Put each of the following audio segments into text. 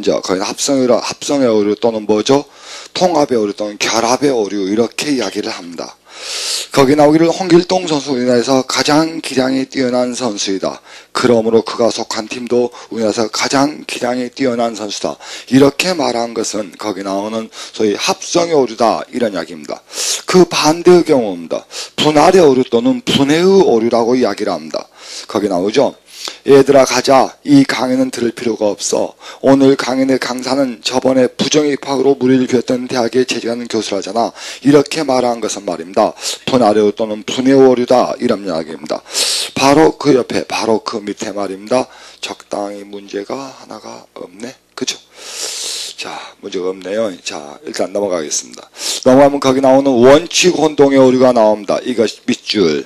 먼저 거기는 합성의 오류 또는 뭐죠? 통합의 오류 또는 결합의 오류 이렇게 이야기를 합니다. 거기 나오기를 홍길동 선수 우리나라에서 가장 기량이 뛰어난 선수이다. 그러므로 그가 속한 팀도 우리나라에서 가장 기량이 뛰어난 선수다. 이렇게 말한 것은 거기 나오는 소위 합성의 오류다 이런 이야기입니다. 그 반대의 경우입니다. 분할의 오류 또는 분해의 오류라고 이야기를 합니다. 거기 나오죠. 얘들아 가자. 이 강의는 들을 필요가 없어. 오늘 강의의 강사는 저번에 부정입학으로 무리를 비웠던 대학에 재직하는 교수라잖아. 이렇게 말한 것은 말입니다. 분할의 오류 또는 분해의 오류다 이런 이야기입니다. 바로 그 옆에 바로 그 밑에 말입니다. 적당히 문제가 하나가 없네. 그죠? 자, 문제가 없네요. 자, 일단 넘어가겠습니다. 넘어가면 거기 나오는 원칙 혼동의 오류가 나옵니다. 이것 밑줄.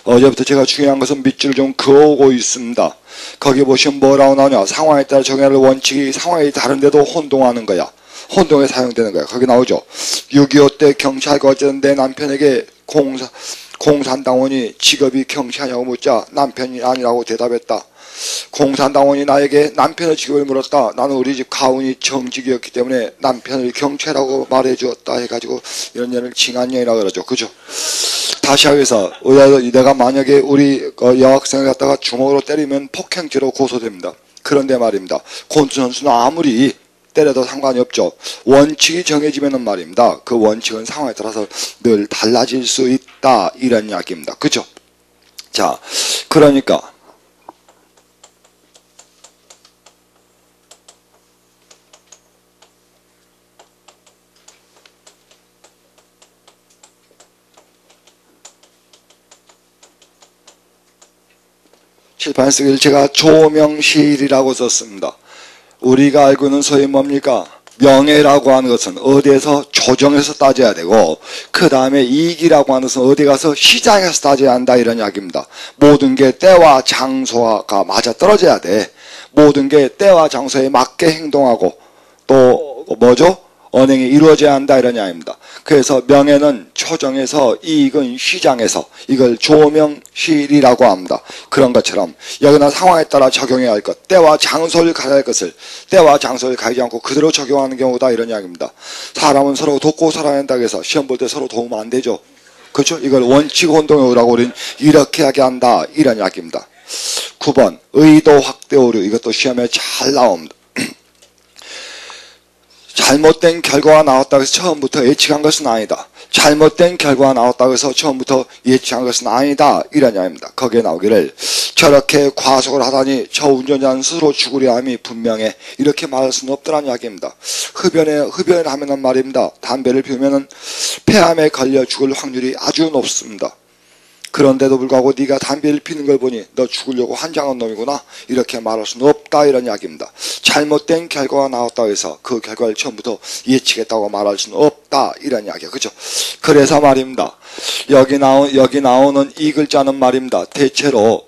어제부터 제가 중요한 것은 밑줄을 좀 그어오고 있습니다. 거기 보시면 뭐라고 나오냐. 상황에 따라 정해야 할 원칙이 상황이 다른데도 혼동하는 거야. 혼동에 사용되는 거야. 거기 나오죠. 6.25 때 경찰과 어쨌든 내 남편에게 공산당원이 직업이 경찰이냐고 묻자 남편이 아니라고 대답했다. 공산당원이 나에게 남편의 직업을 물었다. 나는 우리 집 가훈이 정직이었기 때문에 남편을 경찰이라고 말해주었다 해가지고 이런 년을 징한년이라고 그러죠. 그죠? 다시 하겠어. 내가 만약에 우리 여학생을 갖다가 주먹으로 때리면 폭행죄로 고소됩니다. 그런데 말입니다. 권투 선수는 아무리 때려도 상관이 없죠. 원칙이 정해지면은 말입니다. 그 원칙은 상황에 따라서 늘 달라질 수 있다 이런 이야기입니다. 그죠? 자, 그러니까 칠판에 쓰기를 제가 조명실이라고 썼습니다. 우리가 알고 있는 소위 뭡니까? 명예라고 하는 것은 어디에서 조정해서 따져야 되고 그 다음에 이익이라고 하는 것은 어디 가서 시장에서 따져야 한다 이런 이야기입니다. 모든 게 때와 장소가 맞아떨어져야 돼. 모든 게 때와 장소에 맞게 행동하고 또 뭐죠? 언행이 이루어져야 한다 이런 이야기입니다. 그래서 명예는 초정에서 이익은 시장에서 이걸 조명실이라고 합니다. 그런 것처럼 여기나 상황에 따라 적용해야 할 것, 때와 장소를 가져야 할 것을 때와 장소를 가리지 않고 그대로 적용하는 경우다 이런 이야기입니다. 사람은 서로 돕고 살아야 한다고 해서 시험 볼 때 서로 도우면 안 되죠. 그렇죠? 이걸 원칙 혼동의 오류라고 우리는 이렇게 이야기한다 이런 이야기입니다. 9번 의도 확대 오류 이것도 시험에 잘 나옵니다. 잘못된 결과가 나왔다고 해서 처음부터 예측한 것은 아니다. 잘못된 결과가 나왔다고 해서 처음부터 예측한 것은 아니다. 이런 이야기입니다. 거기에 나오기를 저렇게 과속을 하다니 저 운전자는 스스로 죽으려 함이 분명해. 이렇게 말할 수는 없더라는 이야기입니다. 흡연을 하면은 말입니다. 담배를 피우면은 폐암에 걸려 죽을 확률이 아주 높습니다. 그런데도 불구하고 네가 담배를 피는 걸 보니 너 죽으려고 환장한 놈이구나 이렇게 말할 수는 없다 이런 이야기입니다. 잘못된 결과가 나왔다고 해서 그 결과를 처음부터 예측했다고 말할 수는 없다 이런 이야기야. 그죠? 그래서 말입니다. 여기 나오는 이 글자는 말입니다. 대체로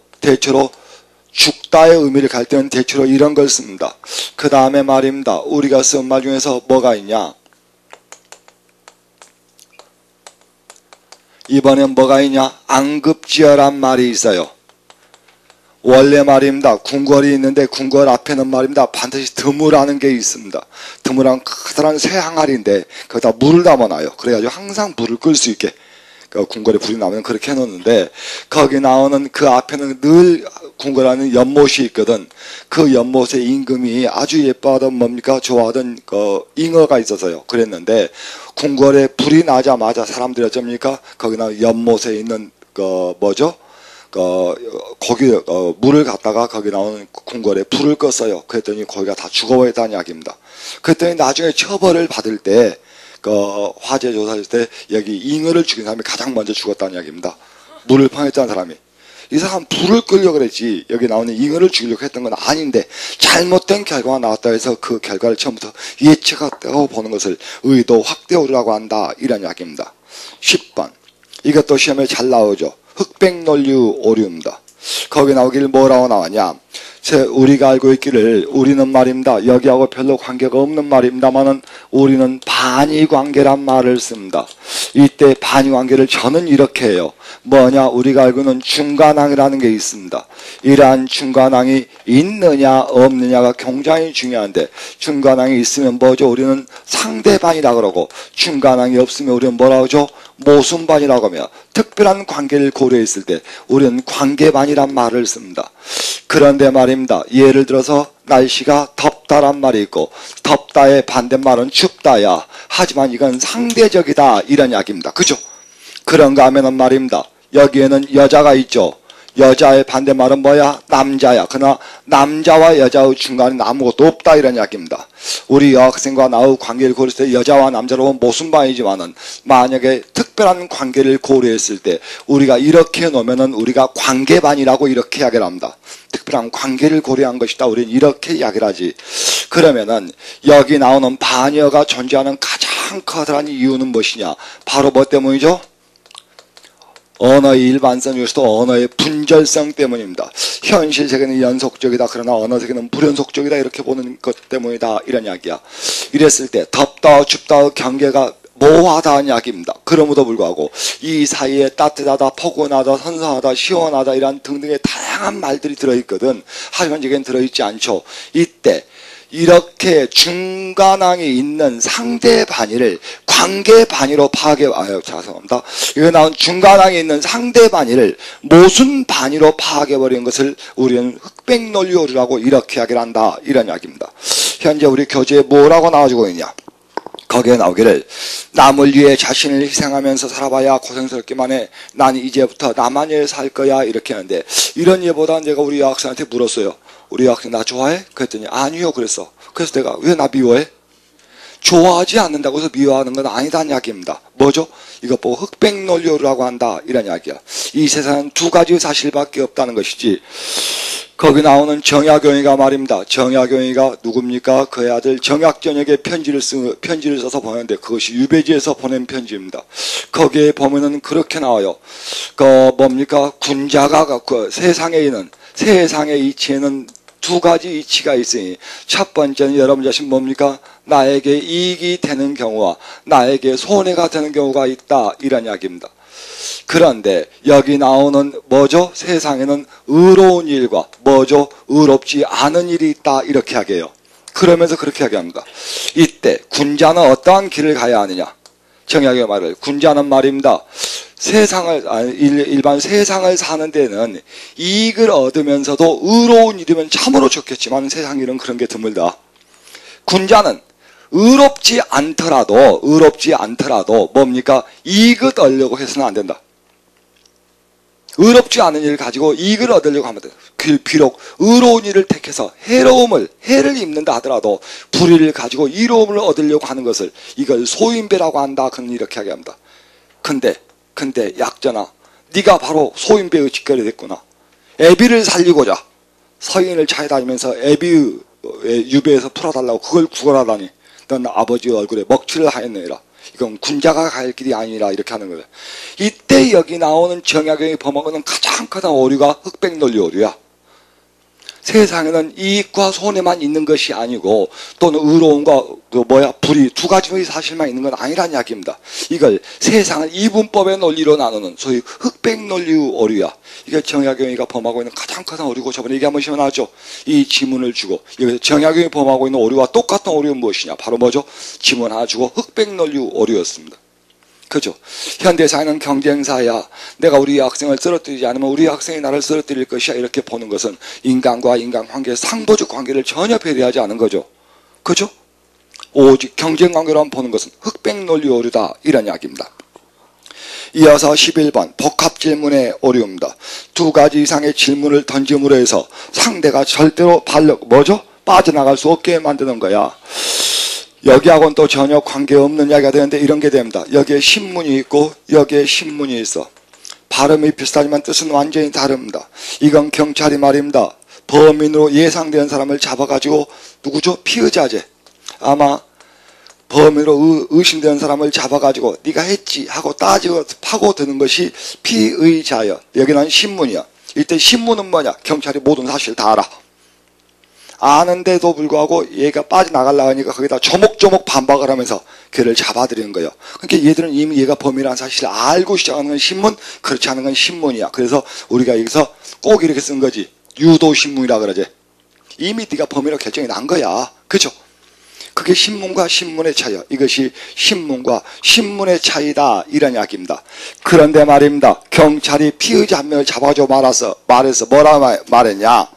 죽다의 의미를 갈 때는 대체로 이런 걸 씁니다. 그 다음에 말입니다. 우리가 쓴 말 중에서 뭐가 있냐? 이번엔 뭐가 있냐? 안급지어란 말이 있어요. 원래 말입니다. 궁궐이 있는데 궁궐 앞에는 말입니다. 반드시 드무라는 게 있습니다. 드무란 커다란 쇠 항아리인데 거기다 물을 담아놔요. 그래가지고 항상 물을 끌 수 있게 그 궁궐에 불이 나면 그렇게 해놓는데 거기 나오는 그 앞에는 늘 궁궐하는 연못이 있거든. 그 연못의 임금이 아주 예뻐하던 뭡니까 좋아하던 그 잉어가 있어서요. 그랬는데 궁궐에 불이 나자마자 사람들이 어쩝니까 거기 나 연못에 있는 그 뭐죠? 거기 물을 갖다가 거기 나오는 궁궐에 불을 껐어요. 그랬더니 거기가 다 죽어버렸다는 이야기입니다. 그랬더니 나중에 처벌을 받을 때 화재 조사할 때 여기 잉어를 죽인 사람이 가장 먼저 죽었다는 이야기입니다. 물을 퍼냈다는 사람이. 이 사람 불을 끌려고 그랬지 여기 나오는 잉어를 죽이려고 했던 건 아닌데 잘못된 결과가 나왔다 해서 그 결과를 처음부터 예측하고 보는 것을 의도 확대 오류라고 한다 이런 이야기입니다. 10번 이것도 시험에 잘 나오죠. 흑백 논리 오류입니다. 거기 나오길 뭐라고 나왔냐? 우리가 알고 있기를 우리는 말입니다. 여기하고 별로 관계가 없는 말입니다만은 우리는 반의 관계란 말을 씁니다. 이때 반의 관계를 저는 이렇게 해요. 뭐냐? 우리가 알고 있는 중간항이라는 게 있습니다. 이러한 중간항이 있느냐 없느냐가 굉장히 중요한데 중간항이 있으면 뭐죠? 우리는 상대반이라 그러고 중간항이 없으면 우리는 뭐라고 하죠? 모순반이라고 하며 특별한 관계를 고려했을 때 우리는 관계반이란 말을 씁니다. 그런데 말입니다. 예를 들어서 날씨가 덥다란 말이 있고 덥다의 반대말은 춥다야. 하지만 이건 상대적이다 이런 이야기입니다. 그죠? 그런가 하면은 말입니다. 여기에는 여자가 있죠. 여자의 반대말은 뭐야? 남자야. 그러나 남자와 여자의 중간에 아무것도 없다 이런 이야기입니다. 우리 여학생과 나의 관계를 고려했을 때 여자와 남자로 보면 모순반이지만은 만약에 특별한 관계를 고려했을 때 우리가 이렇게 놓으면은 우리가 관계반이라고 이렇게 이야기를 합니다. 특별한 관계를 고려한 것이다. 우리는 이렇게 이야기를 하지. 그러면은 여기 나오는 반여가 존재하는 가장 커다란 이유는 무엇이냐? 바로 뭐 때문이죠? 언어의 일반성 요소도 언어의 분절성 때문입니다. 현실 세계는 연속적이다. 그러나 언어 세계는 불연속적이다. 이렇게 보는 것 때문이다. 이런 이야기야. 이랬을 때 덥다 춥다 경계가 모호하다는 이야기입니다. 그럼에도 불구하고 이 사이에 따뜻하다, 포근하다, 선선하다, 시원하다 이런 등등의 다양한 말들이 들어있거든. 하지만 여기엔 들어있지 않죠. 이때 이렇게 중간항이 있는 상대 반의를 관계 반의로 죄송합니다. 여기 나온 중간항이 있는 상대 반의를 모순 반의로 파악해버리는 것을 우리는 흑백 논리 오류라고 이렇게 이야기를 한다. 이런 이야기입니다. 현재 우리 교재에 뭐라고 나와주고 있냐? 거기에 나오기를 남을 위해 자신을 희생하면서 살아봐야 고생스럽기만 해. 난 이제부터 나만 위해 살 거야. 이렇게 하는데 이런 예보다는 내가 우리 여학생한테 물었어요. 우리 여학생 나 좋아해? 그랬더니 아니요 그랬어. 그래서 내가 왜 나 미워해? 좋아하지 않는다고 해서 미워하는 건 아니다는 이야기입니다. 뭐죠? 이것 보고 흑백 논리라고 한다 이런 이야기야. 이 세상은 두 가지 사실밖에 없다는 것이지. 거기 나오는 정약용이가 말입니다. 정약용이가 누굽니까? 그의 아들 정약전에게 편지를 써서 보냈는데 그것이 유배지에서 보낸 편지입니다. 거기에 보면은 그렇게 나와요. 뭡니까? 군자가 세상의 이치에는 두 가지 이치가 있으니 첫 번째는 여러분 자신 뭡니까? 나에게 이익이 되는 경우와 나에게 손해가 되는 경우가 있다 이런 이야기입니다. 그런데 여기 나오는 뭐죠? 세상에는 의로운 일과 뭐죠? 의롭지 않은 일이 있다 이렇게 하게요. 그러면서 그렇게 하게합니다. 이때 군자는 어떠한 길을 가야 하느냐? 정약의 말을 군자는 말입니다. 일반 세상을 사는 데는 이익을 얻으면서도 의로운 일이면 참으로 좋겠지만 세상 일은 그런 게 드물다. 군자는 의롭지 않더라도 뭡니까? 이익을 얻으려고 해서는 안 된다. 의롭지 않은 일을 가지고 이익을 얻으려고 하면 돼요. 비록 의로운 일을 택해서 해를 입는다 하더라도 불의를 가지고 이로움을 얻으려고 하는 것을 이걸 소인배라고 한다. 그는 이렇게 하게 합니다. 근데 약전아 네가 바로 소인배의 직결이 됐구나. 애비를 살리고자 서인을 찾아다니면서 애비의 유배에서 풀어달라고 그걸 구걸하다니 넌 아버지의 얼굴에 먹칠을 하였느니라. 이건 군자가 갈 길이 아니라 이렇게 하는 거예요. 이때 여기 나오는 정약용이 범하는 가장 큰 오류가 흑백 논리 오류야. 세상에는 이익과 손해만 있는 것이 아니고 또는 의로움과 불의 두 가지의 사실만 있는 건 아니라는 이야기입니다. 이걸 세상을 이분법의 논리로 나누는 소위 흑백 논리 오류야. 이게 정약용이가 범하고 있는 가장 큰 오류고 저번에 얘기 한번 시원하죠. 이 지문을 주고 여기서 정약용이 범하고 있는 오류와 똑같은 오류는 무엇이냐? 바로 뭐죠? 지문 하나 주고 흑백 논리 오류였습니다. 그죠? 현대사회는 경쟁사야. 내가 우리 학생을 쓰러뜨리지 않으면 우리 학생이 나를 쓰러뜨릴 것이야. 이렇게 보는 것은 인간과 인간 관계의 상보적 관계를 전혀 배려하지 않은 거죠. 그죠? 오직 경쟁 관계로만 보는 것은 흑백 논리 오류다. 이런 이야기입니다. 이어서 11번 복합질문의 오류입니다. 두 가지 이상의 질문을 던짐으로 해서 상대가 절대로 빠져나갈 수 없게 만드는 거야. 여기하고는 또 전혀 관계없는 이야기가 되는데 이런 게 됩니다. 여기에 신문이 있고 여기에 신문이 있어. 발음이 비슷하지만 뜻은 완전히 다릅니다. 이건 경찰이 말입니다. 범인으로 예상되는 사람을 잡아가지고 누구죠? 피의자제. 아마 범인으로 의심되는 사람을 잡아가지고 네가 했지 하고 따지고 파고드는 것이 피의자여. 여기는 신문이야. 이때 신문은 뭐냐? 경찰이 모든 사실 다 알아. 아는데도 불구하고 얘가 빠져나가려고 하니까 거기다 조목조목 반박을 하면서 걔를 잡아들이는 거예요. 그러니까 얘들은 이미 얘가 범인이라는 사실을 알고 시작하는 건 신문, 그렇지 않은 건 신문이야. 그래서 우리가 여기서 꼭 이렇게 쓴 거지. 유도신문이라 그러지. 이미 네가 범인으로 결정이 난 거야. 그죠? 그게 신문과 신문의 차이야. 이것이 신문과 신문의 차이다. 이런 이야기입니다. 그런데 말입니다. 경찰이 피의자 한 명을 잡아줘 말해서 뭐라 말했냐?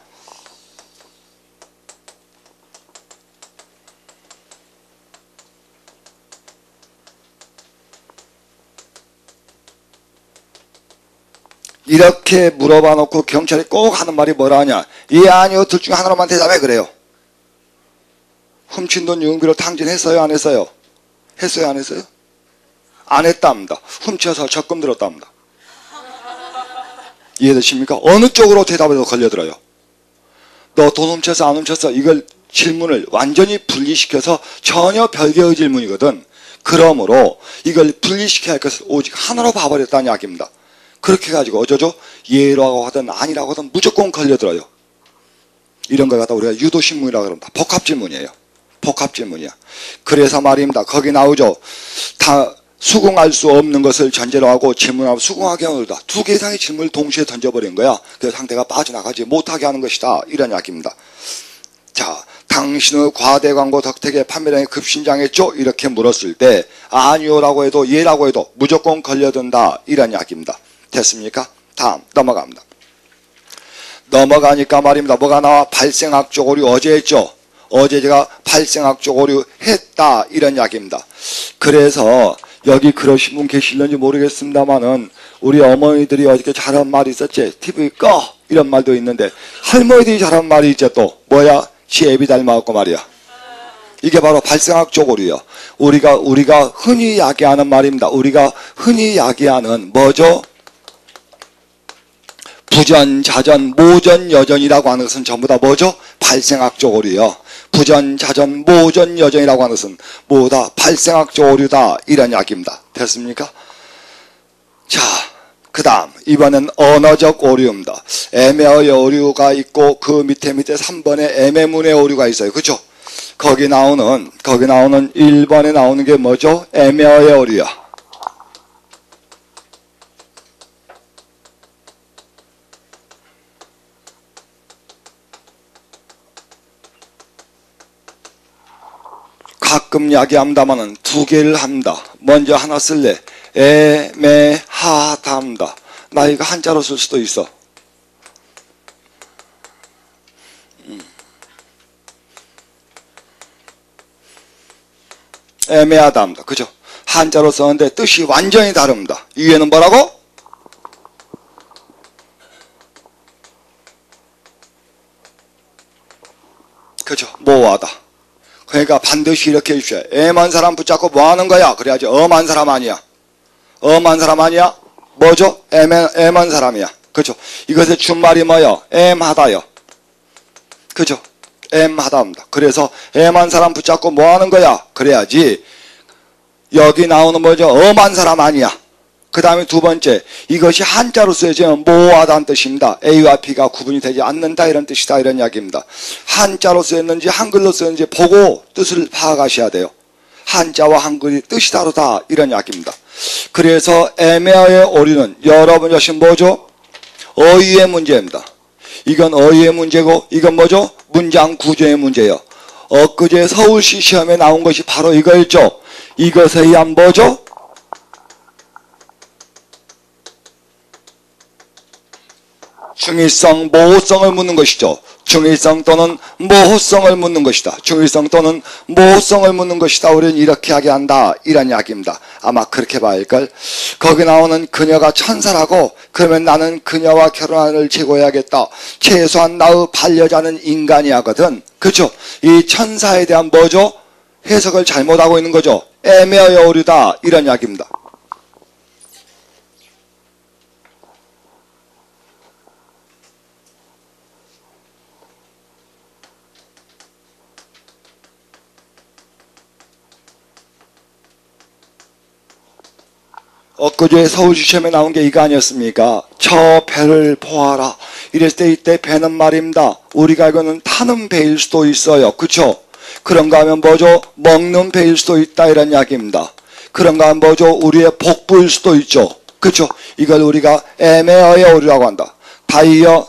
이렇게 물어봐 놓고 경찰이 꼭 하는 말이 뭐라 하냐? 예, 아니요. 둘 중에 하나로만 대답해. 그래요. 훔친 돈 유흥비로 탕진했어요? 안 했어요? 했어요? 안 했어요? 안 했답니다. 훔쳐서 적금 들었답니다. 이해되십니까? 어느 쪽으로 대답해도 걸려들어요. 너 돈 훔쳐서 안 훔쳤어? 이걸 질문을 완전히 분리시켜서 전혀 별개의 질문이거든. 그러므로 이걸 분리시켜야 할 것을 오직 하나로 봐버렸다는 이야기입니다. 그렇게 가지고 어쩌죠? 예라고 하든 아니라고 하든 무조건 걸려들어요. 이런 걸 갖다 우리가 유도신문이라고 그럽니다. 복합질문이에요. 복합질문이야. 그래서 말입니다. 거기 나오죠. 다 수긍할 수 없는 것을 전제로 하고 질문하고 수긍하게 하는 거다. 두 개 이상의 질문을 동시에 던져버린 거야. 그래서 상대가 빠져나가지 못하게 하는 것이다. 이런 이야기입니다. 자, 당신의 과대 광고 덕택에 판매량이 급신장했죠? 이렇게 물었을 때 아니요라고 해도 예라고 해도 무조건 걸려든다. 이런 이야기입니다. 됐습니까? 다음 넘어갑니다. 넘어가니까 말입니다. 뭐가 나와? 발생학적 오류. 어제 했죠? 어제 제가 발생학적 오류 했다. 이런 이야기입니다. 그래서 여기 그러신 분 계실는지 모르겠습니다만은 우리 어머니들이 어저께 잘한 말이 있었지. TV 꺼! 이런 말도 있는데 할머니들이 잘한 말이 있죠. 또 뭐야? 지 애비 닮아갖고 말이야. 이게 바로 발생학적 오류요. 우리가 흔히 야기하는 말입니다. 우리가 흔히 야기하는 뭐죠? 부전, 자전, 모전, 여전이라고 하는 것은 전부 다 뭐죠? 발생학적 오류요. 부전, 자전, 모전, 여전이라고 하는 것은 모두 다 발생학적 오류다. 이런 이야기입니다. 됐습니까? 자, 그 다음 이번엔 언어적 오류입니다. 애매어의 오류가 있고 그 밑에 3번에 애매문의 오류가 있어요. 그렇죠? 거기 나오는 1번에 나오는 게 뭐죠? 애매어의 오류야. 가끔 이야기합니다만은 두 개를 합니다. 먼저 하나 쓸래. 애매하다 합니다. 나 이거 한자로 쓸 수도 있어. 애매하다 합니다. 그죠? 한자로 썼는데 뜻이 완전히 다릅니다. 위에는 뭐라고? 그죠? 모호하다. 그러니까 반드시 이렇게 해주셔야 애만 사람 붙잡고 뭐 하는 거야? 그래야지 엄한 사람 아니야. 엄한 사람 아니야? 뭐죠? 애만 사람이야. 그죠? 이것의 준말이 뭐요? 애하다요. 그죠? 애하다입니다. 그래서 애만 사람 붙잡고 뭐 하는 거야? 그래야지 여기 나오는 뭐죠? 엄한 사람 아니야. 그 다음에 두 번째, 이것이 한자로 쓰여지면 모호하다는 뜻입니다. A와 B가 구분이 되지 않는다 이런 뜻이다 이런 이야기입니다. 한자로 쓰였는지 한글로 쓰였는지 보고 뜻을 파악하셔야 돼요. 한자와 한글이 뜻이 다르다 이런 이야기입니다. 그래서 애매어의 오류는 여러분 역시 뭐죠? 어휘의 문제입니다. 이건 어휘의 문제고 이건 뭐죠? 문장 구조의 문제예요. 엊그제 서울시 시험에 나온 것이 바로 이거였죠. 이것에 의한 뭐죠? 중의성, 모호성을 묻는 것이죠. 중의성 또는 모호성을 묻는 것이다. 중의성 또는 모호성을 묻는 것이다. 우리는 이렇게 하게 한다. 이런 이야기입니다. 아마 그렇게 봐야 할걸. 거기 나오는 그녀가 천사라고 그러면 나는 그녀와 결혼을 제고해야겠다. 최소한 나의 반려자는 인간이 하거든. 그렇죠? 이 천사에 대한 뭐죠? 해석을 잘못하고 있는 거죠. 애매어의 오류다. 이런 이야기입니다. 엊그제 서울시 시험에 나온 게 이거 아니었습니까? 저 배를 보아라. 이랬을 때 이때 배는 말입니다. 우리가 알고는 타는 배일 수도 있어요. 그쵸? 그런가 하면 뭐죠? 먹는 배일 수도 있다 이런 이야기입니다. 그런가 하면 뭐죠? 우리의 복부일 수도 있죠. 그쵸? 이걸 우리가 애매어의 오류라고 한다. 다이어,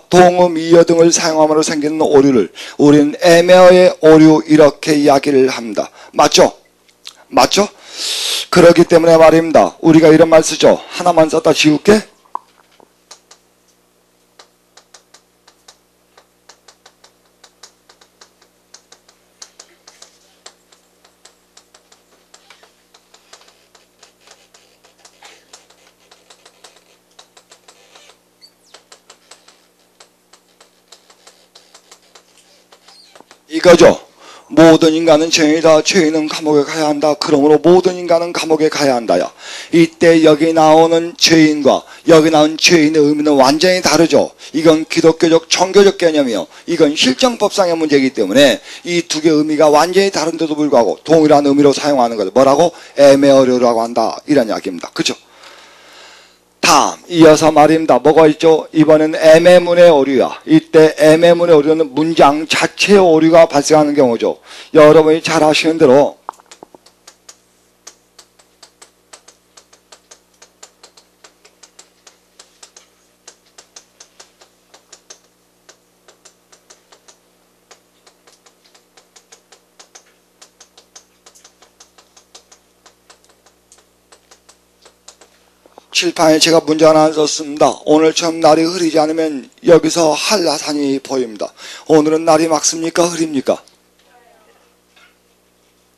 동음, 이어 등을 사용함으로 생기는 오류를 우리는 애매어의 오류 이렇게 이야기를 합니다. 맞죠? 맞죠? 그렇기 때문에 말입니다. 우리가 이런 말 쓰죠. 하나만 썼다 지울게. 이거죠. 모든 인간은 죄인이다. 죄인은 감옥에 가야 한다. 그러므로 모든 인간은 감옥에 가야 한다야. 이때 여기 나오는 죄인과 여기 나온 죄인의 의미는 완전히 다르죠. 이건 기독교적 종교적 개념이요. 이건 실정법상의 문제이기 때문에 이 두 개의 의미가 완전히 다른데도 불구하고 동일한 의미로 사용하는 것을 뭐라고? 애매어류라고 한다. 이런 이야기입니다. 그죠? 다음 이어서 말입니다. 뭐가 있죠? 이번엔 애매문의 오류야. 이때 애매문의 오류는 문장 자체의 오류가 발생하는 경우죠. 여러분이 잘 아시는 대로 칠판에 제가 문제 하나 썼습니다. 오늘처럼 날이 흐리지 않으면 여기서 한라산이 보입니다. 오늘은 날이 맑습니까? 흐립니까?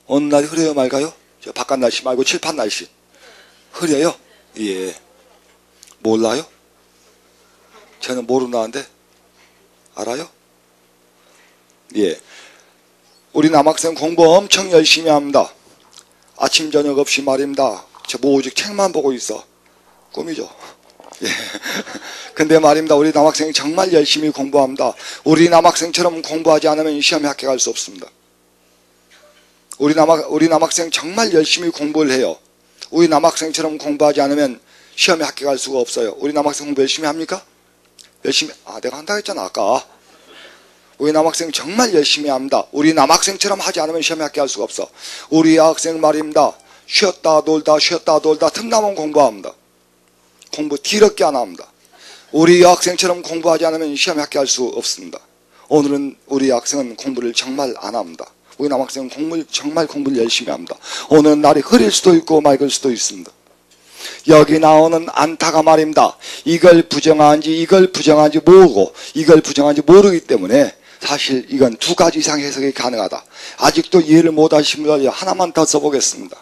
오늘 날이 흐려요 맑아요? 저 바깥 날씨 말고 칠판 날씨. 흐려요? 예. 몰라요? 저는 모른다는데 알아요? 예. 우리 남학생 공부 엄청 열심히 합니다. 아침 저녁 없이 말입니다. 저 오직 책만 보고 있어. 꿈이죠. 예. 근데 말입니다. 우리 남학생이 정말 열심히 공부합니다. 우리 남학생처럼 공부하지 않으면 시험에 합격할 수 없습니다. 우리 남학생 정말 열심히 공부를 해요. 우리 남학생처럼 공부하지 않으면 시험에 합격할 수가 없어요. 우리 남학생 공부 열심히 합니까? 열심히, 내가 한다고 했잖아, 아까. 우리 남학생 정말 열심히 합니다. 우리 남학생처럼 하지 않으면 시험에 합격할 수가 없어. 우리 여학생 말입니다. 쉬었다 놀다 틈나면 공부합니다. 공부 뒤럽게 안 합니다. 우리 여학생처럼 공부하지 않으면 시험에 합격할 수 없습니다. 오늘은 우리 학생은 공부를 정말 안 합니다. 우리 남학생은 정말 공부를 열심히 합니다. 오늘은 날이 흐릴 수도 있고 맑을 수도 있습니다. 여기 나오는 안타가 말입니다. 이걸 부정한지 모르고 이걸 부정한지 모르기 때문에 사실 이건 두 가지 이상 해석이 가능하다. 아직도 이해를 못하신 분들 하나만 더 써보겠습니다.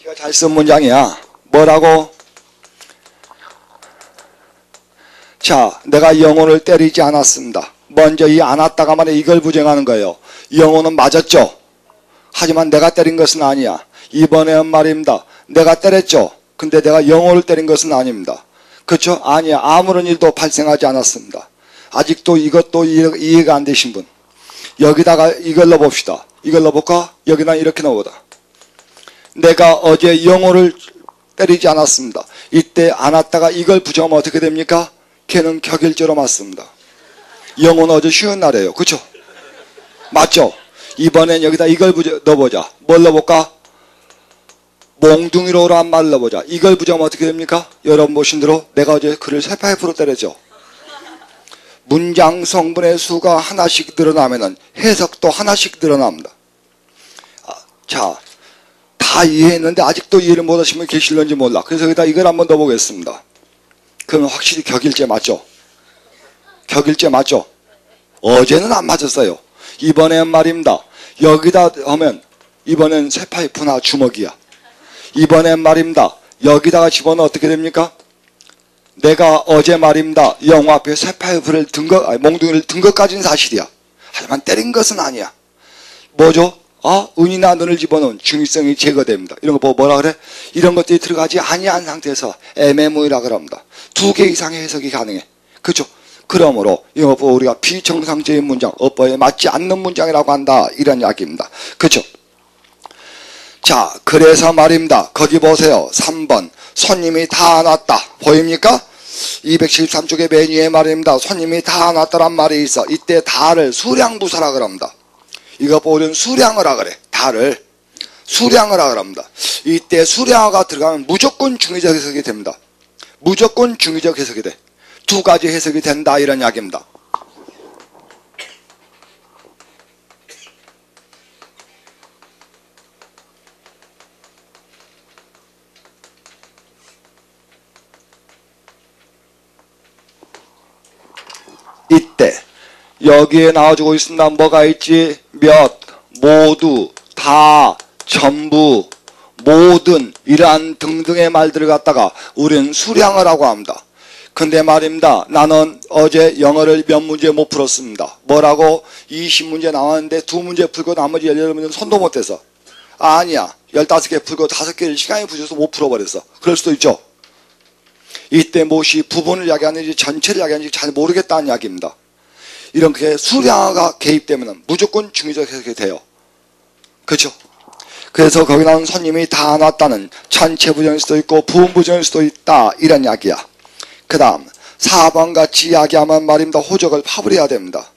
제가 잘 쓴 문장이야. 뭐라고? 자, 내가 영혼을 때리지 않았습니다. 먼저 이 안았다가 말에 이걸 부정하는 거예요. 영혼은 맞았죠. 하지만 내가 때린 것은 아니야. 이번에는 말입니다. 내가 때렸죠. 근데 내가 영혼을 때린 것은 아닙니다. 그렇죠? 아니야. 아무런 일도 발생하지 않았습니다. 아직도 이것도 이해가 안 되신 분. 여기다가 이걸 넣어봅시다. 이걸 넣어볼까? 여기다 이렇게 넣어보자. 내가 어제 영혼을 때리지 않았습니다. 이때 안았다가 이걸 부정하면 어떻게 됩니까? 걔는 격일죄로 맞습니다. 영혼은 어제 쉬는 날이에요. 그렇죠? 맞죠? 이번엔 여기다 이걸 넣어보자. 뭘 넣어볼까? 몽둥이로란 말을 넣어보자. 이걸 부정하면 어떻게 됩니까? 여러분 보신 대로 내가 어제 그를 세파이프로 때렸죠. 문장 성분의 수가 하나씩 늘어나면 해석도 하나씩 늘어납니다. 자, 다 이해했는데 아직도 이해를 못하시면 계실런지 몰라. 그래서 여기다 이걸 한번 넣어보겠습니다. 그러면 확실히 격일죄 맞죠? 격일죄 맞죠? 어제는 안 맞았어요. 이번엔 말입니다. 여기다 하면 이번엔 쇠파이프나 주먹이야. 이번엔 말입니다. 여기다가 집어넣으면 어떻게 됩니까? 내가 어제 말입니다. 영화 앞에 쇠파이프를 몽둥이를 든 것까지는 사실이야. 하지만 때린 것은 아니야. 뭐죠? 은이나 눈을 집어넣은 중의성이 제거됩니다. 이런 거 보고 뭐라 그래? 이런 것들이 들어가지 아니한 상태에서 애매모이라 그럽니다. 두 개 이상의 해석이 가능해. 그렇죠? 그러므로 이거 보고 우리가 비정상적인 문장, 어법에 맞지 않는 문장이라고 한다. 이런 이야기입니다. 그렇죠? 자, 그래서 말입니다. 거기 보세요. 3번. 손님이 다 왔다. 보입니까? 273쪽의 맨 위에 말입니다. 손님이 다 왔다란 말이 있어. 이때 다를 수량부사라 그럽니다. 이거 보면 수량을 하라 그래. 다를 수량을 하라 그럽니다. 이때 수량어가 들어가면 무조건 중의적 해석이 됩니다. 무조건 중의적 해석이 돼. 두 가지 해석이 된다 이런 이야기입니다. 이때 여기에 나와주고 있습니다. 뭐가 있지? 몇, 모두, 다, 전부, 모든 이러한 등등의 말들을 갖다가 우리는 수량을 하고 합니다. 근데 말입니다. 나는 어제 영어를 몇 문제 못 풀었습니다. 뭐라고? 20문제 나왔는데 2문제 풀고 나머지 18문제는 손도 못 대서. 아니야. 15개 풀고 5개를 시간이 부족해서 못 풀어버렸어. 그럴 수도 있죠. 이때 무엇이 부분을 이야기하는지 전체를 이야기하는지 잘 모르겠다는 이야기입니다. 이렇게 수량어가 개입되면 무조건 중의적 해석이 돼요. 그렇죠? 그래서 거기 나온 손님이 다 왔다는 전체 부정일 수도 있고 부분 부정일 수도 있다 이런 이야기야. 그 다음 4번 같이 이야기하면 말입니다. 호적을 파버려야 됩니다.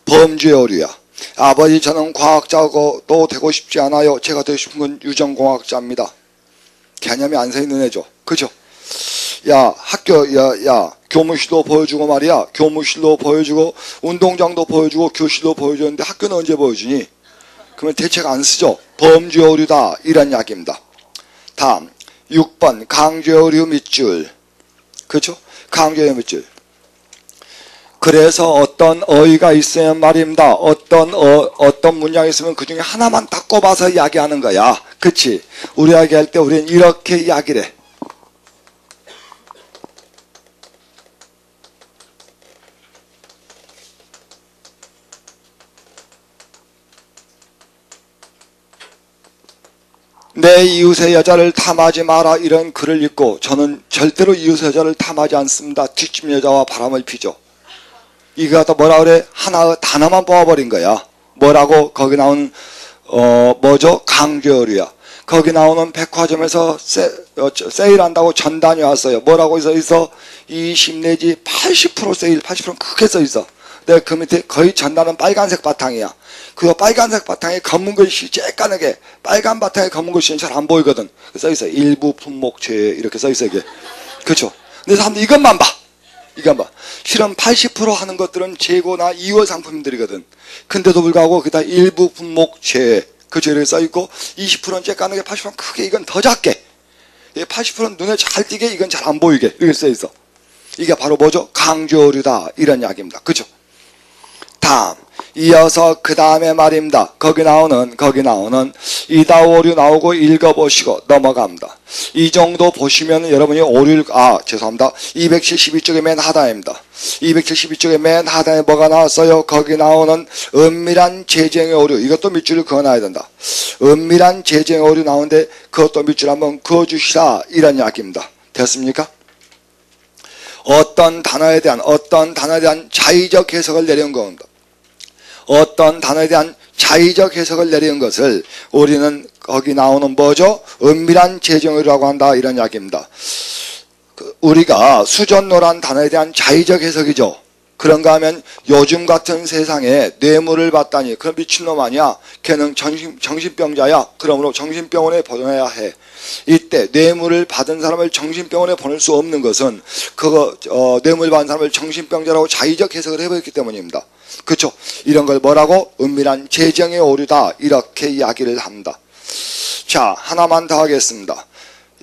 범주의 오류야. 아버지 저는 과학자도 되고 싶지 않아요. 제가 되고 싶은 건 유전공학자입니다. 개념이 안 서있는 애죠. 그죠? 야 학교 야 교무실도 보여주고 말이야. 교무실도 보여주고 운동장도 보여주고 교실도 보여주는데 학교는 언제 보여주니? 그러면 대책 안 쓰죠. 범주의 오류다 이런 이야기입니다. 다음 6번 강조의 오류 밑줄. 그렇죠? 강조의 밑줄. 그래서 어떤 어휘가 있으면 말입니다. 어떤 문장이 있으면 그 중에 하나만 딱 꼽아서 이야기하는 거야. 그치? 우리 이야기할 때 우리는 이렇게 이야기를 해. 내 이웃의 여자를 탐하지 마라 이런 글을 읽고 저는 절대로 이웃의 여자를 탐하지 않습니다. 뒷집 여자와 바람을 피죠. 이거 갖다 뭐라 그래? 하나의 단어만 뽑아버린 거야. 뭐라고? 거기 나온 뭐죠? 강조어류야. 거기 나오는 백화점에서 세일한다고 전단이 왔어요. 뭐라고 써있어? 20 내지 80% 세일, 80%는 크게 써있어. 근데 그 밑에 거의 전단은 빨간색 바탕이야. 그 빨간색 바탕에 검은 글씨 쬐까맣게 빨간 바탕에 검은 글씨는 잘 안 보이거든. 써있어. 일부 품목죄 이렇게 써있어 이게. 그렇죠? 근데 사람들이 이것만 봐. 이것만 봐. 실은 80% 하는 것들은 재고나 2월 상품들이거든. 근데도 불구하고 그다 일부 품목죄 그 죄를 써있고 20%는 쬐까맣게 80%는 크게 이건 더 작게 80%는 눈에 잘 띄게 이건 잘 안 보이게 이렇게 써있어. 이게 바로 뭐죠? 강조류다 이런 이야기입니다. 그죠? 다음 이어서 그 다음에 말입니다. 거기 나오는 이다 오류 나오고 읽어보시고 넘어갑니다. 이 정도 보시면 여러분이 오류를 죄송합니다. 272쪽의 맨 하단입니다. 272쪽의 맨 하단에 뭐가 나왔어요? 거기 나오는 은밀한 재정의 오류. 이것도 밑줄을 그어놔야 된다. 은밀한 재정의 오류 나오는데 그것도 밑줄 한번 그어주시라 이런 이야기입니다. 됐습니까? 어떤 단어에 대한 자의적 해석을 내려온 겁니다. 어떤 단어에 대한 자의적 해석을 내리는 것을 우리는 거기 나오는 뭐죠? 은밀한 재정이라고 한다 이런 이야기입니다. 우리가 수전노란 단어에 대한 자의적 해석이죠. 그런가 하면 요즘 같은 세상에 뇌물을 받다니 그런 미친놈 아니야. 걔는 정신병자야. 그러므로 정신병원에 보내야 해. 이때 뇌물을 받은 사람을 정신병원에 보낼 수 없는 것은 뇌물 받은 사람을 정신병자라고 자의적 해석을 해버렸기 때문입니다. 그렇죠? 이런 걸 뭐라고? 은밀한 재정의 오류다 이렇게 이야기를 합니다. 자 하나만 더 하겠습니다.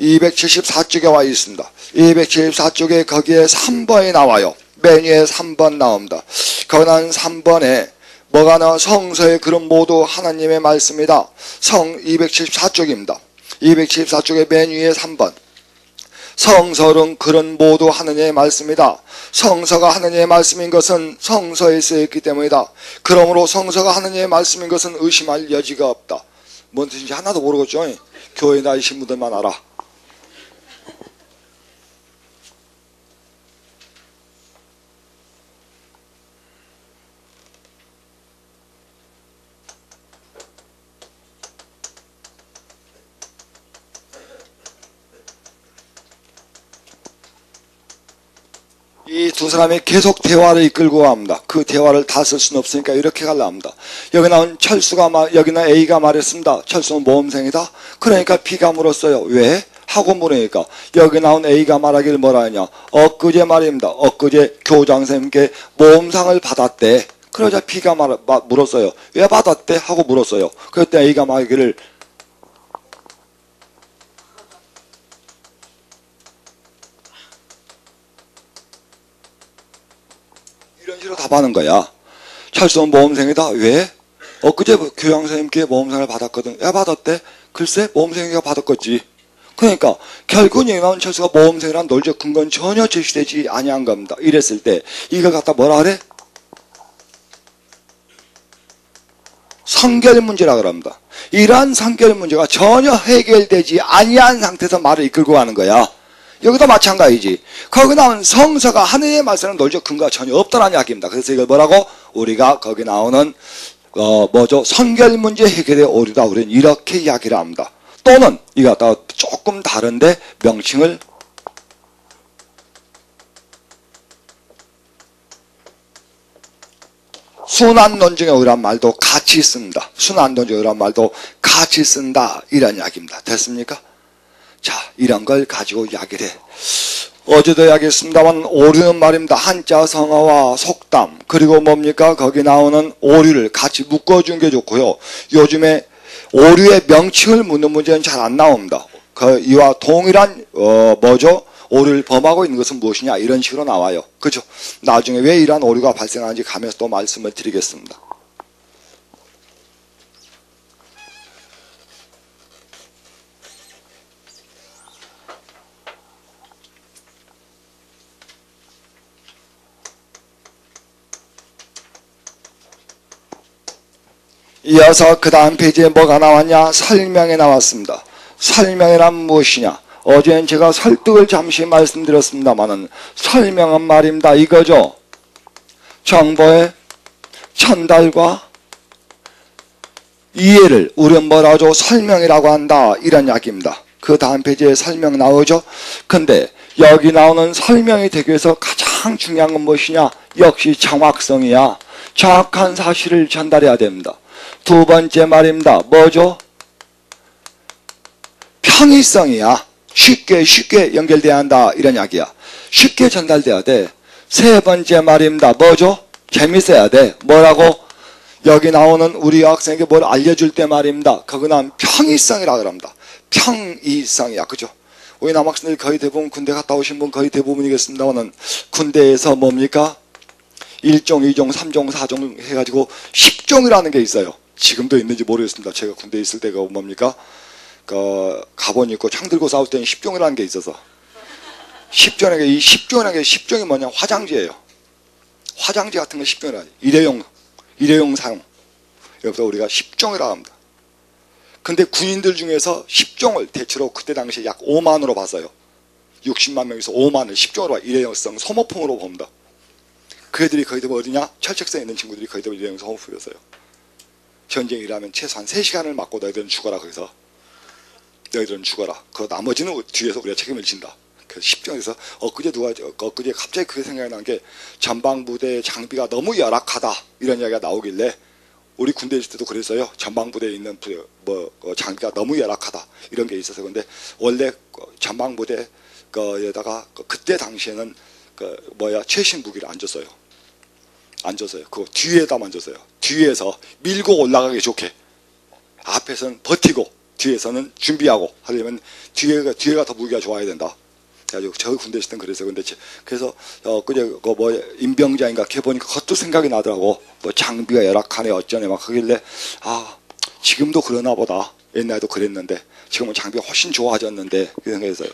274쪽에 와 있습니다. 274쪽에 거기에 3번이 나와요. 맨 위에 3번 나옵니다. 거난 3번에 뭐가 나와? 성서의 글은 모두 하나님의 말씀이다. 274쪽입니다. 274쪽의 맨 위에 3번. 성서는 글은 모두 하나님의 말씀이다. 성서가 하나님의 말씀인 것은 성서에 쓰여있기 때문이다. 그러므로 성서가 하나님의 말씀인 것은 의심할 여지가 없다. 뭔 뜻인지 하나도 모르겠죠? 교회에 다니신 분들만 알아. 이 두 사람이 계속 대화를 이끌고 갑니다. 그 대화를 다 쓸 수는 없으니까 이렇게 가려 합니다. 여기 나온 여기는 A가 말했습니다. 철수는 모험생이다. 그러니까 B가 물었어요. 왜? 하고 물으니까 여기 나온 A가 말하기를 뭐라 하냐. 엊그제 말입니다. 엊그제 교장선생님께 모험상을 받았대. 그러자 B가 물었어요. 왜 받았대? 하고 물었어요. 그때 A가 말하기를 이런 식으로 답하는 거야. 철수는 모험생이다. 왜? 엊그제 교장선생님께 모험상을 받았거든. 왜 받았대? 글쎄 모험생이가 받았겠지. 그러니까 결국은 여기 나온 철수가 모험생이란 논리적 근거는 전혀 제시되지 아니한 겁니다. 이랬을 때 이걸 갖다 뭐라 그래? 성결 문제라 그럽니다. 이러한 성결 문제가 전혀 해결되지 아니한 상태에서 말을 이끌고 가는 거야. 여기도 마찬가지지. 거기 나온 성서가 하느님의 말씀은 논리적 근거가 전혀 없다는 이야기입니다. 그래서 이걸 뭐라고? 우리가 거기 나오는 성결 문제 해결의 오류다. 우리는 이렇게 이야기를 합니다. 또는 이거 갖다가 조금 다른데 명칭을 순환논증의 오류란 말도 같이 씁니다. 순환논증의 오류란 말도 같이 쓴다. 이런 이야기입니다. 됐습니까? 자, 이런 걸 가지고 이야기를 해. 어제도 이야기했습니다만 오류는 말입니다. 한자 성어와 속담 그리고 뭡니까? 거기 나오는 오류를 같이 묶어준 게 좋고요. 요즘에 오류의 명칭을 묻는 문제는 잘 안 나옵니다. 이와 동일한 오류를 범하고 있는 것은 무엇이냐 이런 식으로 나와요. 그죠? 나중에 왜 이러한 오류가 발생하는지 가면서 또 말씀을 드리겠습니다. 이어서 그 다음 페이지에 뭐가 나왔냐? 설명에 나왔습니다. 설명이란 무엇이냐? 어제는 제가 설득을 잠시 말씀드렸습니다만은 설명은 말입니다. 이거죠. 정보의 전달과 이해를 우리는 뭐라고 하죠? 설명이라고 한다. 이런 이야기입니다. 그 다음 페이지에 설명 나오죠. 근데 여기 나오는 설명이 되기 위해서 가장 중요한 건 무엇이냐? 역시 정확성이야. 정확한 사실을 전달해야 됩니다. 두 번째 말입니다. 뭐죠? 편의성이야. 쉽게 연결돼야 한다. 이런 이야기야. 쉽게 전달돼야 돼. 세 번째 말입니다. 뭐죠? 재밌어야 돼. 뭐라고? 여기 나오는 우리 학생에게 뭘 알려줄 때 말입니다. 그거는 평이성이라고 합니다. 평이성이야. 그죠? 우리 남학생들 거의 대부분 군대 갔다 오신 분 거의 대부분이겠습니다만 군대에서 뭡니까? 1종, 2종, 3종, 4종 해가지고 10종이라는 게 있어요. 지금도 있는지 모르겠습니다. 제가 군대에 있을 때가 뭡니까? 가본 입고 창 들고 싸울 때는 10종이라는 게 있어서 10종이라는 게 이 10종이 뭐냐? 화장지예요. 화장지 같은 거 10종이라 일회용 사용. 여기서 우리가 10종이라고 합니다. 근데 군인들 중에서 10종을 대체로 그때 당시에 약 5만으로 봤어요. 60만 명에서 5만을 10종으로 일회용성 소모품으로 봅니다. 그 애들이 거의 대부분 어디냐? 철책선에 있는 친구들이 거의 대부분 일회용 소모품이었어요. 전쟁이 일하면 최소한 3시간을 맞고 너희들은 죽어라. 거기서 너희들은 죽어라. 그 나머지는 뒤에서 우리가 책임을 진다. 그래서 10종에서 엊그제 갑자기 그게 생각이 난 게 전방부대의 장비가 너무 열악하다 이런 이야기가 나오길래 우리 군대 있을 때도 그랬어요. 전방부대에 있는 장비가 너무 열악하다 이런 게 있어서. 근데 원래 전방부대 에다가 그때 당시에는 최신 무기를 안 줬어요. 그 뒤에다 만졌어요. 뒤에서 밀고 올라가기 좋게. 앞에서는 버티고 뒤에서는 준비하고 하려면 뒤에가 더 무기가 좋아야 된다. 그래가지고 저 군대 있을 땐 그랬어요. 근데 그래서 그제 임병자인가 걔 보니까 그것도 생각이 나더라고. 장비가 열악하네 어쩌네 막 하길래 지금도 그러나 보다. 옛날에도 그랬는데 지금은 장비가 훨씬 좋아졌는데 그 생각했어요.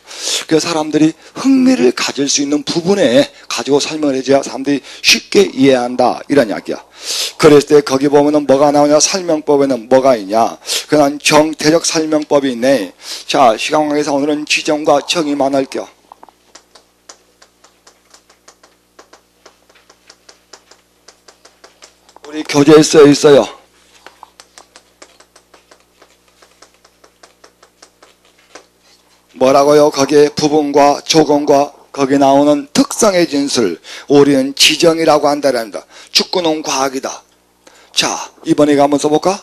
그래서 사람들이 흥미를 가질 수 있는 부분에 가지고 설명을 해줘야 사람들이 쉽게 이해한다 이런 이야기야. 그랬을 때 거기 보면은 뭐가 나오냐? 설명법에는 뭐가 있냐? 그냥 정태적 설명법이 있네. 자, 시간 관계에서 오늘은 지정과 정의만 할게요. 우리 교재에 써 있어요. 뭐라고요? 거기에 부분과 조건과 거기 나오는 특성의 진술, 우리는 지정이라고 한다랍니다. 축구는 과학이다. 자, 이번에 이거 한번 써볼까?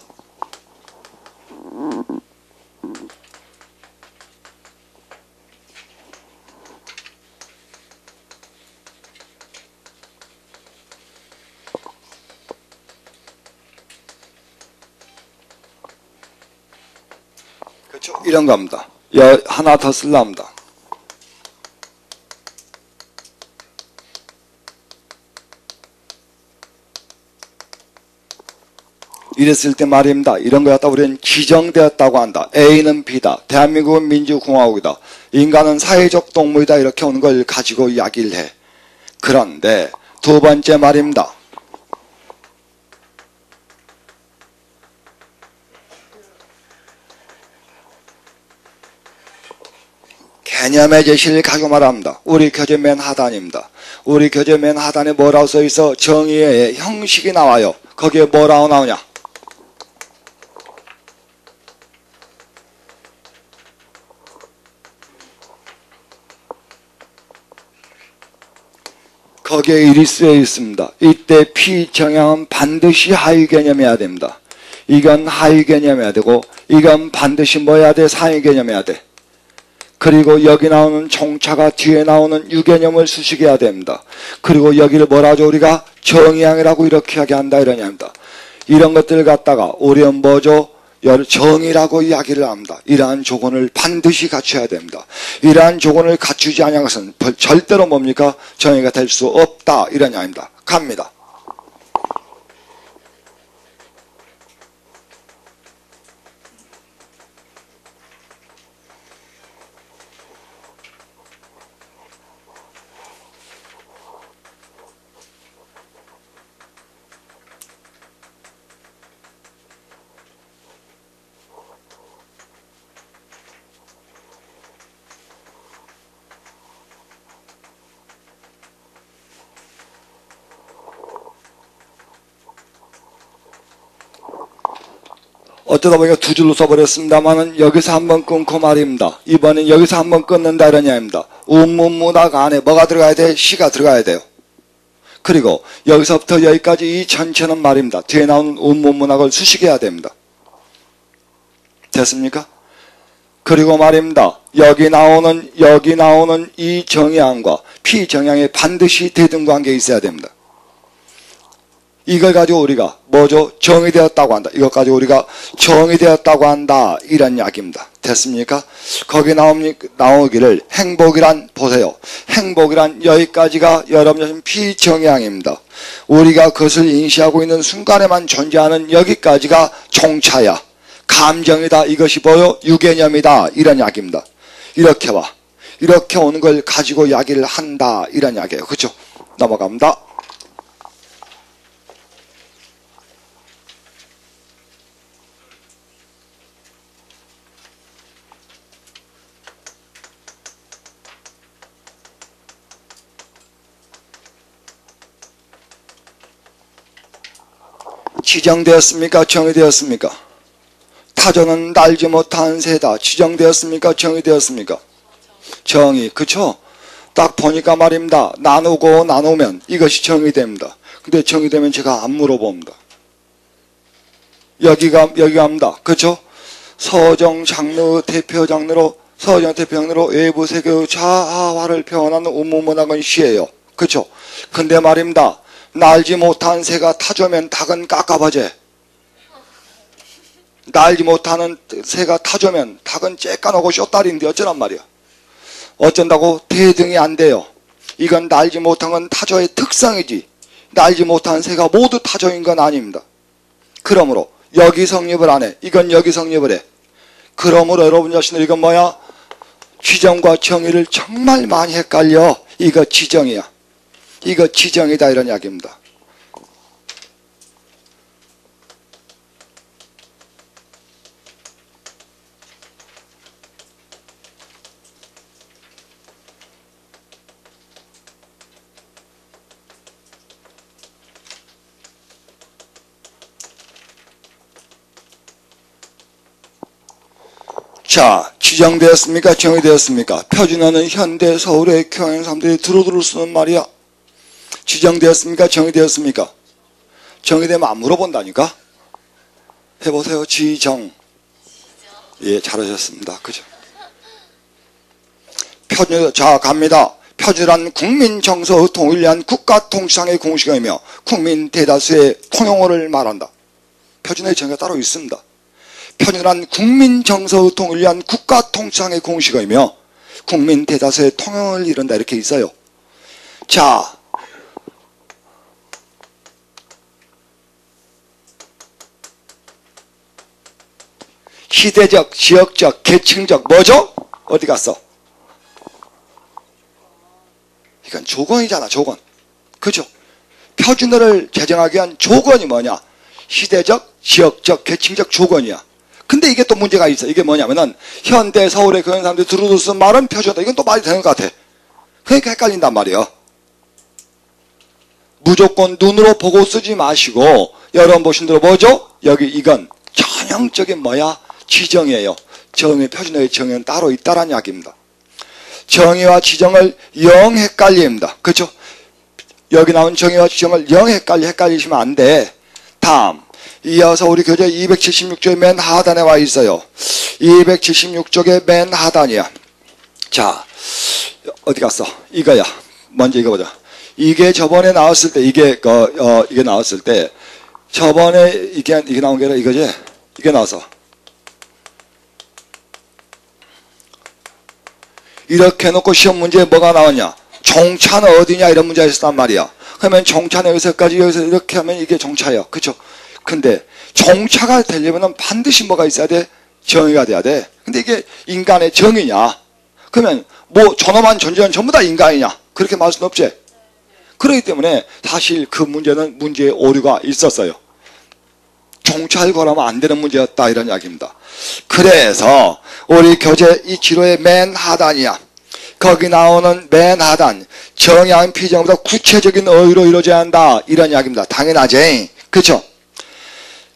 그렇죠? 이런 겁니다. 하나 더 쓸랍니다. 이랬을 때 말입니다. 이런 거 갖다 우리는 지정되었다고 한다. A는 B다. 대한민국은 민주공화국이다. 인간은 사회적 동물이다. 이렇게 오는 걸 가지고 이야기를 해. 그런데 두 번째 말입니다. 개념의 제시를 가지고 말합니다. 우리 교재 맨 하단입니다. 우리 교재 맨 하단에 뭐라고 써있어? 정의의 형식이 나와요. 거기에 뭐라고 나오냐? 거기에 일이 쓰여 있습니다. 이때 피정향은 반드시 하위 개념이어야 됩니다. 이건 하위 개념이어야 되고 이건 반드시 뭐 해야 돼? 상위 개념이어야 돼. 그리고 여기 나오는 총차가 뒤에 나오는 유개념을 수식해야 됩니다. 그리고 여기를 뭐라 하죠? 우리가 정의향이라고 이렇게 이야기한다 이러냐입니다. 이런 것들을 갖다가 우리는 뭐죠? 정의라고 이야기를 합니다. 이러한 조건을 반드시 갖춰야 됩니다. 이러한 조건을 갖추지 않은 것은 절대로 뭡니까? 정의가 될 수 없다 이러냐입니다. 갑니다. 어쩌다 보니까 두 줄로 써버렸습니다만은 여기서 한번 끊고 말입니다. 이번엔 여기서 한번 끊는다 이런 이야기입니다. 운문문학 안에 뭐가 들어가야 돼? 시가 들어가야 돼요. 그리고 여기서부터 여기까지 이 전체는 말입니다. 뒤에 나오는 운문문학을 수식해야 됩니다. 됐습니까? 그리고 말입니다. 여기 나오는 이 정의항과 피정의항에 반드시 대등관계가 있어야 됩니다. 이걸 가지고 우리가 뭐죠? 정의되었다고 한다. 이것 가지고 우리가 정의되었다고 한다. 이런 이야기입니다. 됐습니까? 거기 나오기를 행복이란 보세요. 행복이란 여기까지가 여러분의 피정의항입니다. 우리가 그것을 인식하고 있는 순간에만 존재하는 여기까지가 총차야. 감정이다. 이것이 뭐요? 유개념이다. 이런 이야기입니다. 이렇게 와. 이렇게 오는 걸 가지고 이야기를 한다. 이런 이야기예요. 그렇죠? 넘어갑니다. 지정되었습니까? 정의되었습니까? 타조는 날지 못한 새다. 지정되었습니까? 정의되었습니까? 정의. 그쵸? 딱 보니까 말입니다. 나누고 나누면 이것이 정의됩니다. 근데 정의되면 제가 안 물어봅니다. 여기가 합니다. 그쵸? 서정 장르 대표 장르로 외부 세계의 자아화를 표현하는 운문문학은 시예요. 그쵸? 근데 말입니다. 날지 못한 새가 타조면 닭은 깝깝하지. 날지 못하는 새가 타조면 닭은 쬐까놓고 쇼다리인데 어쩌란 말이야. 어쩐다고? 대등이 안 돼요. 이건 날지 못한 건 타조의 특성이지. 날지 못한 새가 모두 타조인 건 아닙니다. 그러므로 여기 성립을 안 해. 이건 여기 성립을 해. 그러므로 여러분 자신들 이건 뭐야? 지정과 정의를 정말 많이 헷갈려. 이거 지정이야. 이거 지정이다 이런 이야기입니다. 자, 지정되었습니까? 정의되었습니까? 표준어는 현대 서울의 교양 사람들이 두루두루 쓰는 말이야. 지정되었습니까? 정의되었습니까? 정의되면 안 물어본다니까? 해보세요. 지정. 예, 잘하셨습니다. 그죠? 표준, 자, 갑니다. 표준한 국민 정서의 통일을 위한 국가 통치상의 공식이며 국민 대다수의 통용어를 말한다. 표준의 정의가 따로 있습니다. 표준한 국민 정서의 통일을 위한 국가 통치상의 공식이며 국민 대다수의 통용을 이룬다. 이렇게 있어요. 자, 시대적, 지역적, 계층적, 뭐죠? 어디 갔어? 이건 조건이잖아, 조건. 그죠? 표준어를 제정하기 위한 조건이 뭐냐? 시대적, 지역적, 계층적 조건이야. 근데 이게 또 문제가 있어. 이게 뭐냐면은, 현대 서울의 그런 사람들이 두루두루 쓰는 말은 표준어다. 이건 또 말이 되는 것 같아. 그러니까 헷갈린단 말이에요. 무조건 눈으로 보고 쓰지 마시고, 여러분 보신 대로 뭐죠? 여기 이건 전형적인 뭐야? 지정이에요. 정의, 표준어의 정의는 따로 있다라는 이야기입니다. 정의와 지정을 영 헷갈립니다. 그렇죠? 여기 나온 정의와 지정을 영 헷갈리시면 안 돼. 다음, 이어서 우리 교재 276쪽의 맨 하단에 와 있어요. 276쪽의 맨 하단이야. 자, 어디 갔어? 이거야. 먼저 이거 보자. 이게 저번에 나왔을 때, 이게 나왔을 때, 저번에 이게 나온 게 아니라 이거지? 이게 나와서. 이렇게 해놓고 시험 문제에 뭐가 나왔냐? 종차는 어디냐? 이런 문제가 있었단 말이야. 그러면 종차는 여기서까지, 여기서 이렇게 하면 이게 종차예요. 그쵸? 근데 종차가 되려면 반드시 뭐가 있어야 돼? 정의가 돼야 돼. 근데 이게 인간의 정의냐? 그러면 뭐 저놈한 존재는 전부 다 인간이냐? 그렇게 말할 수는 없지. 그렇기 때문에 사실 그 문제는 문제의 오류가 있었어요. 종차를 걸으면 안 되는 문제였다, 이런 이야기입니다. 그래서 우리 교재 이 지로의 맨 하단이야. 거기 나오는 맨 하단, 정의한 피정보다 구체적인 어휘로 이루어져야 한다, 이런 이야기입니다. 당연하지. 그쵸?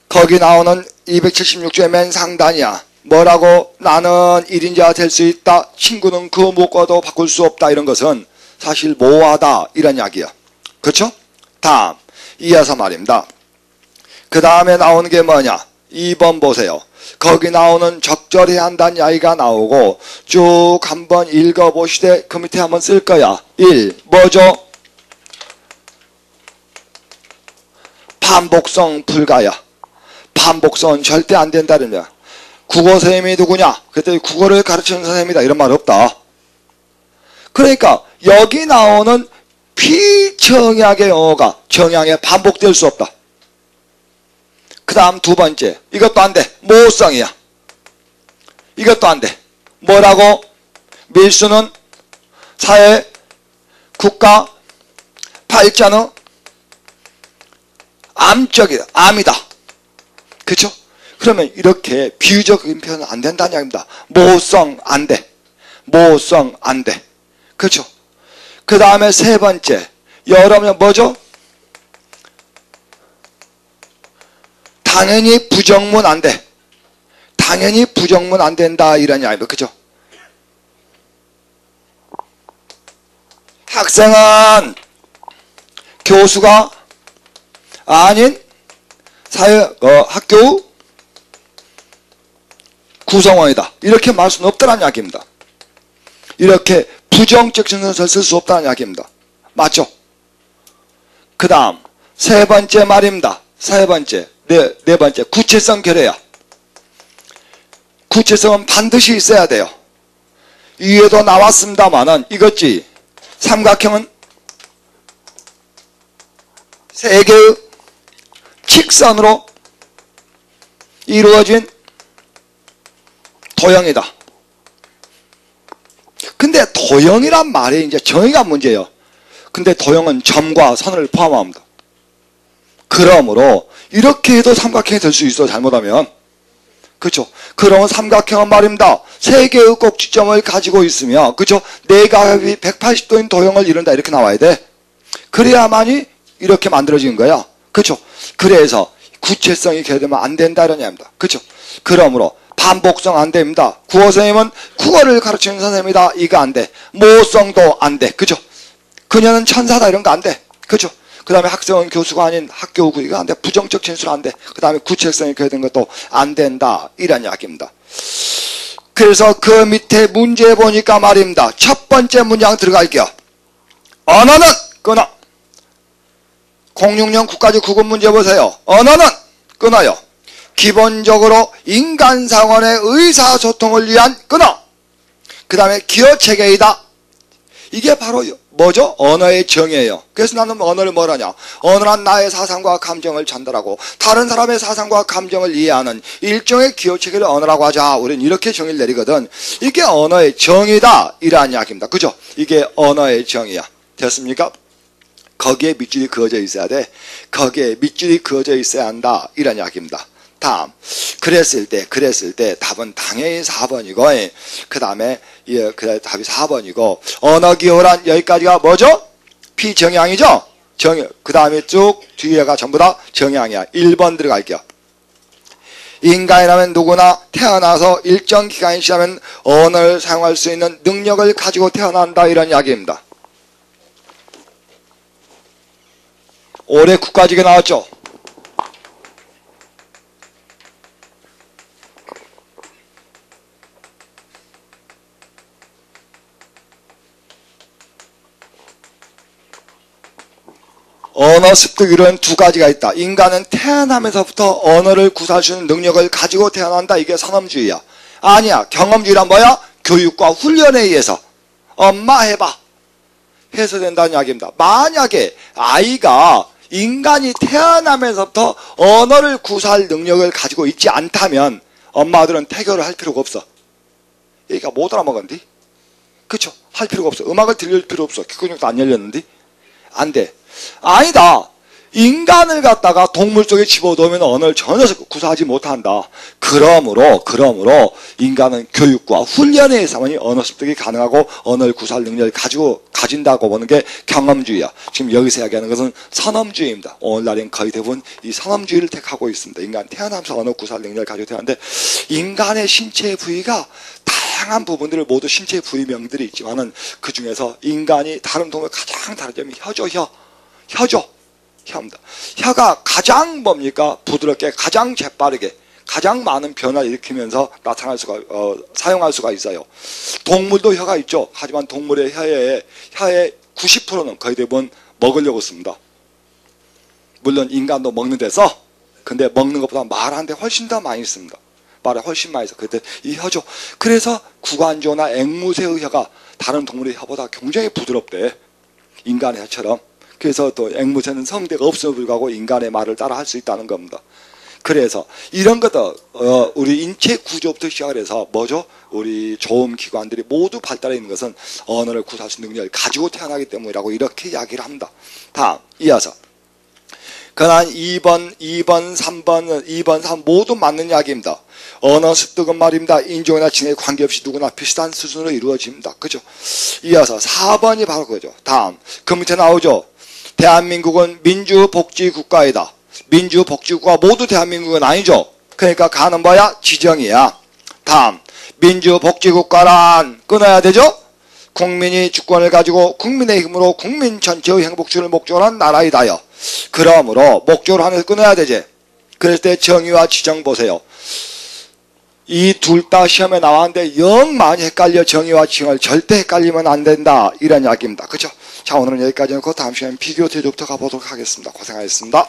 거기 나오는 276조의 맨 상단이야. 뭐라고? 나는 1인자가 될 수 있다. 친구는 그 무엇과도 바꿀 수 없다. 이런 것은 사실 모호하다, 이런 이야기야. 그쵸? 다음, 이어서 말입니다. 그 다음에 나오는 게 뭐냐? 2번 보세요. 거기 나오는 적절히 한다는 이야기가 나오고 쭉 한번 읽어보시되 그 밑에 한번 쓸 거야. 1. 뭐죠? 반복성 불가야. 반복성은 절대 안 된다는 거야. 국어 선생님이 누구냐? 그때 국어를 가르치는 선생님이다. 이런 말 없다. 그러니까 여기 나오는 비정약의 영어가 정약에 반복될 수 없다. 그 다음 두 번째, 이것도 안 돼. 모성이야. 이것도 안 돼. 뭐라고? 밀수는 사회, 국가, 발전의 암적이다. 암이다. 그렇죠? 그러면 이렇게 비유적인 표현은 안 된다는 이야기입니다. 모성 안 돼. 모성 안 돼. 그렇죠? 그 다음에 세 번째, 여러분 뭐죠? 당연히 부정문 안 돼. 당연히 부정문 안 된다, 이런 이야기입니다. 그죠? 학생은 교수가 아닌 학교 구성원이다. 이렇게 말할 수는 없다는 이야기입니다. 이렇게 부정적 증서를 쓸 수 없다는 이야기입니다. 맞죠? 그 다음 세 번째 말입니다. 세 번째. 네 번째, 구체성 결여야. 구체성은 반드시 있어야 돼요. 위에도 나왔습니다만은 이것지. 삼각형은 세 개의 직선으로 이루어진 도형이다. 근데 도형이란 말이 이제 정의가 문제예요. 근데 도형은 점과 선을 포함합니다. 그러므로 이렇게 해도 삼각형이 될 수 있어, 잘못하면. 그렇죠? 그러면 삼각형은 말입니다. 세 개의 꼭지점을 가지고 있으며, 그렇죠? 내각이 180도인 도형을 이룬다, 이렇게 나와야 돼. 그래야만이 이렇게 만들어지는 거야. 그렇죠? 그래서 구체성이 결여되면 안 된다, 이런 얘기입니다. 그렇죠? 그러므로 한복성 안 됩니다. 국어 선생님은 국어를 가르치는 선생님이다. 이거 안 돼. 모성도 안 돼. 그죠? 그녀는 천사다. 이런 거 안 돼. 그죠? 그 다음에 학생은 교수가 아닌 학교고 이거 안 돼. 부정적 진술 안 돼. 그 다음에 구체성이 껴든 것도 안 된다. 이런 이야기입니다. 그래서 그 밑에 문제 보니까 말입니다. 첫 번째 문장 들어갈게요. 언어는 끊어. 06년 국가직 국어 문제 보세요. 언어는 끊어요. 기본적으로 인간상원의 의사소통을 위한 끊어. 그 다음에 기여체계이다. 이게 바로 뭐죠? 언어의 정의예요. 그래서 나는 언어를 뭐라냐? 언어란 나의 사상과 감정을 전달하고 다른 사람의 사상과 감정을 이해하는 일종의 기여체계를 언어라고 하자. 우리는 이렇게 정의를 내리거든. 이게 언어의 정의다. 이러한 이야기입니다. 그죠? 이게 언어의 정의야. 됐습니까? 거기에 밑줄이 그어져 있어야 돼. 거기에 밑줄이 그어져 있어야 한다. 이런 이야기입니다. 다음, 그랬을 때 답은 당연히 4번이고 그 다음에 그래 답이 4번이고 언어기호란 여기까지가 뭐죠? 비정향이죠? 그 다음에 쭉 뒤에가 전부 다 정향이야. 1번 들어갈게요. 인간이라면 누구나 태어나서 일정 기간이 지나면 언어를 사용할 수 있는 능력을 가지고 태어난다. 이런 이야기입니다. 올해 국가직에 나왔죠? 언어 습득 이론 두 가지가 있다. 인간은 태어나면서부터 언어를 구사할 수 있는 능력을 가지고 태어난다. 이게 선험주의야. 아니야. 경험주의란 뭐야? 교육과 훈련에 의해서 엄마 해봐 해서 된다는 이야기입니다. 만약에 아이가 인간이 태어나면서부터 언어를 구사할 능력을 가지고 있지 않다면 엄마들은 태교를 할 필요가 없어. 얘가 못 알아먹었는데? 그쵸? 할 필요가 없어. 음악을 들릴 필요 없어. 귀 근육도 안 열렸는데? 안 돼. 아니다. 인간을 갖다가 동물 속에 집어넣으면 언어를 전혀 구사하지 못한다. 그러므로 인간은 교육과 훈련에 의해서만이 언어 습득이 가능하고 언어를 구사할 능력을 가진다고 보는 게 경험주의야. 지금 여기서 이야기하는 것은 선험주의입니다. 오늘날엔 거의 대부분 이 선험주의를 택하고 있습니다. 인간 태어나면서 언어 구사할 능력을 가지고 태어났는데 인간의 신체 부위가 다양한 부분들을 모두 신체 부위명들이 있지만은 그 중에서 인간이 다른 동물 가장 다른 점이 혀죠. 혀입니다. 혀가 가장 뭡니까? 부드럽게, 가장 재빠르게, 가장 많은 변화를 일으키면서 사용할 수가 있어요. 동물도 혀가 있죠. 하지만 동물의 혀의 90%는 거의 대부분 먹으려고 씁니다. 물론 인간도 먹는 데서, 근데 먹는 것보다 말하는데 훨씬 더 많이 씁니다. 말에 훨씬 많이 써. 그때 이 혀죠. 그래서 구간조나 앵무새의 혀가 다른 동물의 혀보다 굉장히 부드럽대. 인간의 혀처럼. 그래서 또 앵무새는 성대가 없음에도 불구하고 인간의 말을 따라 할 수 있다는 겁니다. 그래서 이런 것도 우리 인체 구조부터 시작을 해서 뭐죠? 우리 조음기관들이 모두 발달해 있는 것은 언어를 구사할 수 있는 능력을 가지고 태어나기 때문이라고 이렇게 이야기를 합니다. 다음 이어서 그러나 2번, 3 모두 맞는 이야기입니다. 언어 습득은 말입니다. 인종이나 징에 관계없이 누구나 비슷한 수준으로 이루어집니다. 그죠? 이어서 4번이 바로 그거죠. 다음 그 밑에 나오죠. 대한민국은 민주복지국가이다. 민주복지국가 모두 대한민국은 아니죠. 그러니까 가는 뭐야? 지정이야. 다음 민주복지국가란 끊어야 되죠. 국민이 주권을 가지고 국민의 힘으로 국민 전체의 행복주를 목적으로 한 나라이다요. 그러므로 목적으로 하면서 끊어야 되지. 그럴 때 정의와 지정 보세요. 이 둘 다 시험에 나왔는데 영 많이 헷갈려. 정의와 지정을 절대 헷갈리면 안 된다. 이런 이야기입니다. 그죠? 자, 오늘은 여기까지 놓고 다음 시간에 비교 대조부터 가보도록 하겠습니다. 고생하셨습니다.